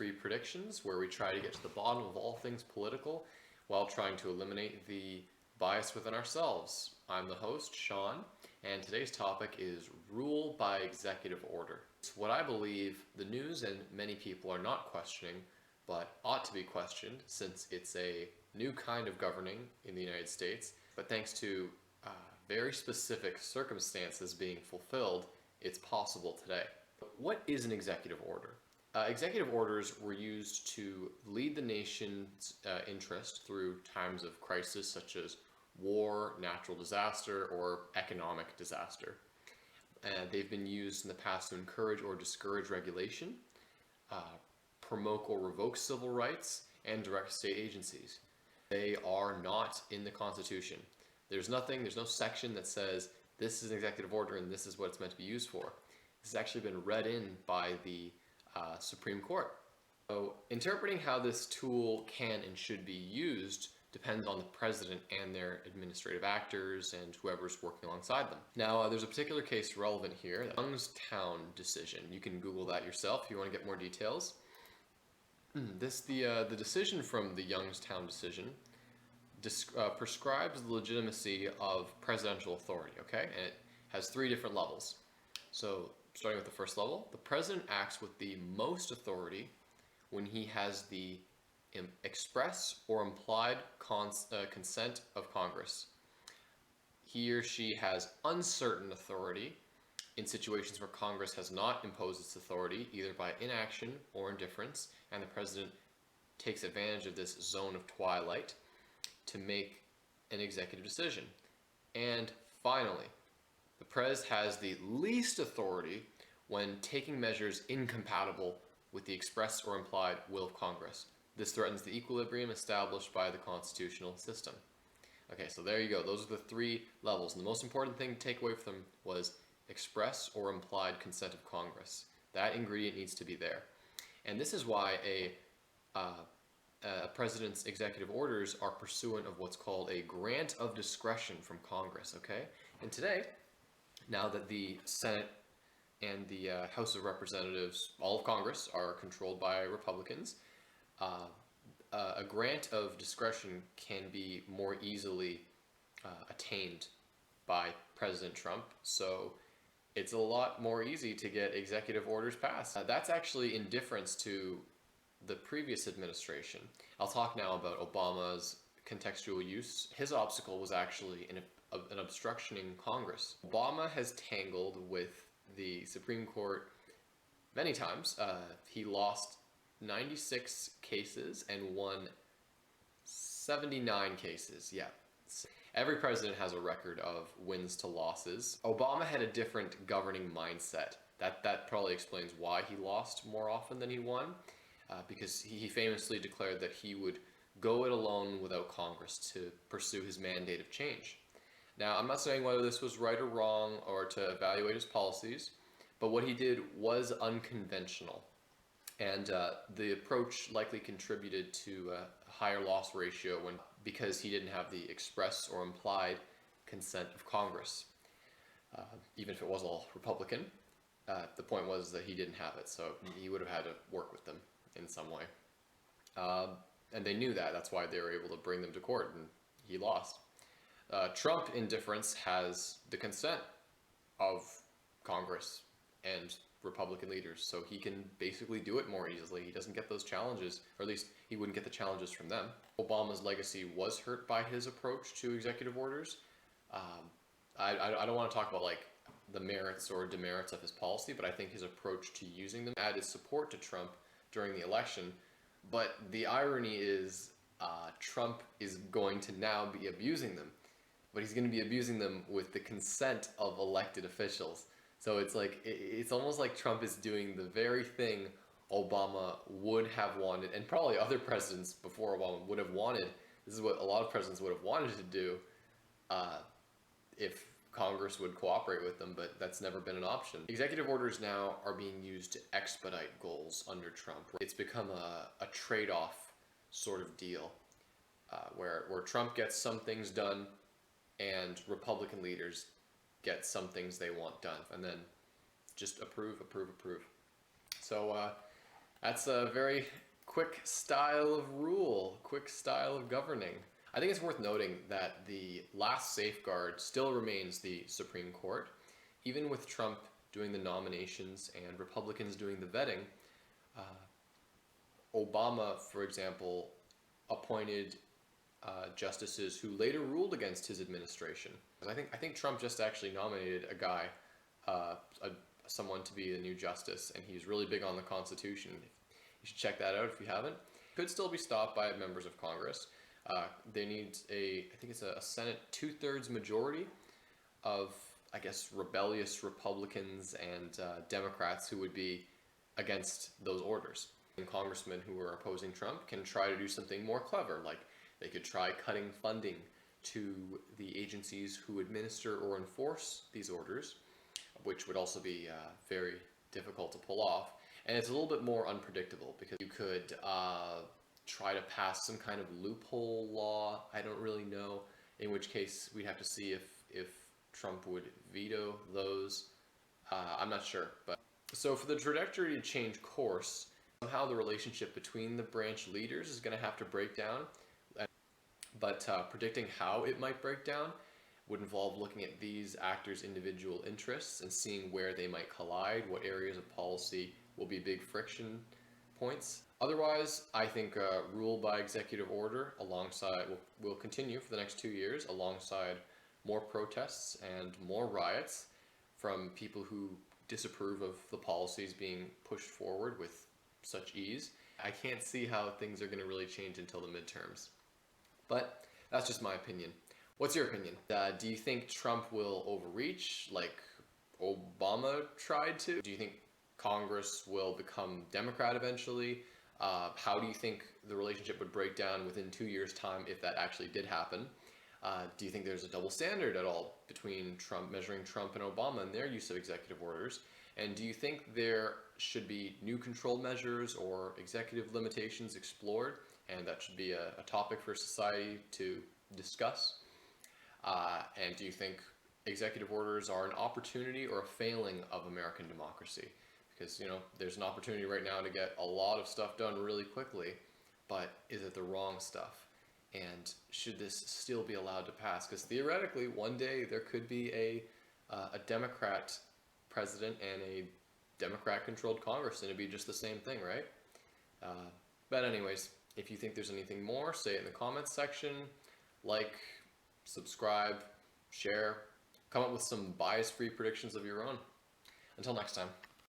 3 predictions, where we try to get to the bottom of all things political while trying to eliminate the bias within ourselves. I'm the host, Sean, and today's topic is rule by executive order. It's what I believe the news and many people are not questioning, but ought to be questioned since it's a new kind of governing in the United States. But thanks to very specific circumstances being fulfilled, it's possible today. What is an executive order? Executive orders were used to lead the nation's interest through times of crisis such as war, natural disaster, or economic disaster. They've been used in the past to encourage or discourage regulation, promote or revoke civil rights, and direct state agencies. They are not in the Constitution. There's no section that says this is an executive order and this is what it's meant to be used for. This has actually been read in by the Supreme Court. So interpreting how this tool can and should be used depends on the president and their administrative actors and whoever's working alongside them. Now, there's a particular case relevant here, the Youngstown decision. You can Google that yourself if you want to get more details. The decision from the Youngstown decision prescribes the legitimacy of presidential authority, okay? And it has 3 different levels. So, starting with the first level, the president acts with the most authority when he has the express or implied consent of Congress. He or she has uncertain authority in situations where Congress has not imposed its authority, either by inaction or indifference, and the president takes advantage of this zone of twilight to make an executive decision. And finally, the Prez has the least authority when taking measures incompatible with the express or implied will of Congress. This threatens the equilibrium established by the constitutional system. Okay, so there you go. Those are the 3 levels. And the most important thing to take away from them was express or implied consent of Congress. That ingredient needs to be there. And this is why a president's executive orders are pursuant of what's called a grant of discretion from Congress, okay? And today, now that the Senate and the House of Representatives, all of Congress, are controlled by Republicans, a grant of discretion can be more easily attained by President Trump. So it's a lot more easy to get executive orders passed. That's actually in difference to the previous administration. I'll talk now about Obama's contextual use. His obstacle was actually an obstruction in Congress. Obama has tangled with the Supreme Court many times. He lost 96 cases and won 79 cases. Yeah. Every president has a record of wins to losses. Obama had a different governing mindset. That probably explains why he lost more often than he won, because he famously declared that he would go it alone without Congress to pursue his mandate of change. Now, I'm not saying whether this was right or wrong or to evaluate his policies, but what he did was unconventional. And the approach likely contributed to a higher loss ratio because he didn't have the express or implied consent of Congress. Even if it was all Republican, the point was that he didn't have it, so he would have had to work with them in some way. And they knew that. That's why they were able to bring them to court, and he lost. Trump, in difference, has the consent of Congress and Republican leaders, so he can basically do it more easily. He doesn't get those challenges, or at least he wouldn't get the challenges from them. Obama's legacy was hurt by his approach to executive orders. I don't want to talk about like the merits or demerits of his policy, but I think his approach to using them added support to Trump during the election. But the irony is Trump is going to now be abusing them, but he's going to be abusing them with the consent of elected officials. So it's almost like Trump is doing the very thing Obama would have wanted, and probably other presidents before Obama would have wanted. This is what a lot of presidents would have wanted to do if Congress would cooperate with them, but that's never been an option. Executive orders now are being used to expedite goals under Trump. It's become a trade-off sort of deal where Trump gets some things done and Republican leaders get some things they want done, and then just approve. So That's a very quick style of rule, quick style of governing. I think it's worth noting that the last safeguard still remains the Supreme Court. Even with Trump doing the nominations and Republicans doing the vetting, uh, Obama, for example, appointed justices who later ruled against his administration. I think Trump just actually nominated a guy, someone to be the new justice, and he's really big on the Constitution. You should check that out if you haven't. Could still be stopped by members of Congress. They need I think it's a Senate 2/3 majority of, I guess, rebellious Republicans and Democrats who would be against those orders. And congressmen who are opposing Trump can try to do something more clever, like they could try cutting funding to the agencies who administer or enforce these orders, which would also be very difficult to pull off. And it's a little bit more unpredictable because you could try to pass some kind of loophole law. I don't really know, in which case we'd have to see if Trump would veto those. I'm not sure. But so for the trajectory to change course, somehow the relationship between the branch leaders is going to have to break down. But predicting how it might break down would involve looking at these actors' individual interests and seeing where they might collide, what areas of policy will be big friction points. Otherwise, I think rule by executive order will continue for the next 2 years alongside more protests and more riots from people who disapprove of the policies being pushed forward with such ease. I can't see how things are going to really change until the midterms. But that's just my opinion. What's your opinion? Do you think Trump will overreach like Obama tried to? Do you think Congress will become Democrat eventually? How do you think the relationship would break down within 2 years' time if that actually did happen? Do you think there's a double standard at all between measuring Trump and Obama and their use of executive orders? And do you think there should be new control measures or executive limitations explored? And that should be a topic for society to discuss. And do you think executive orders are an opportunity or a failing of American democracy? Because, there's an opportunity right now to get a lot of stuff done really quickly, but is it the wrong stuff? And should this still be allowed to pass? Because theoretically, one day there could be a Democrat president and a Democrat-controlled Congress, and it'd be just the same thing, right? But anyways, if you think there's anything more, say it in the comments section. Like, subscribe, share, come up with some bias-free predictions of your own. Until next time.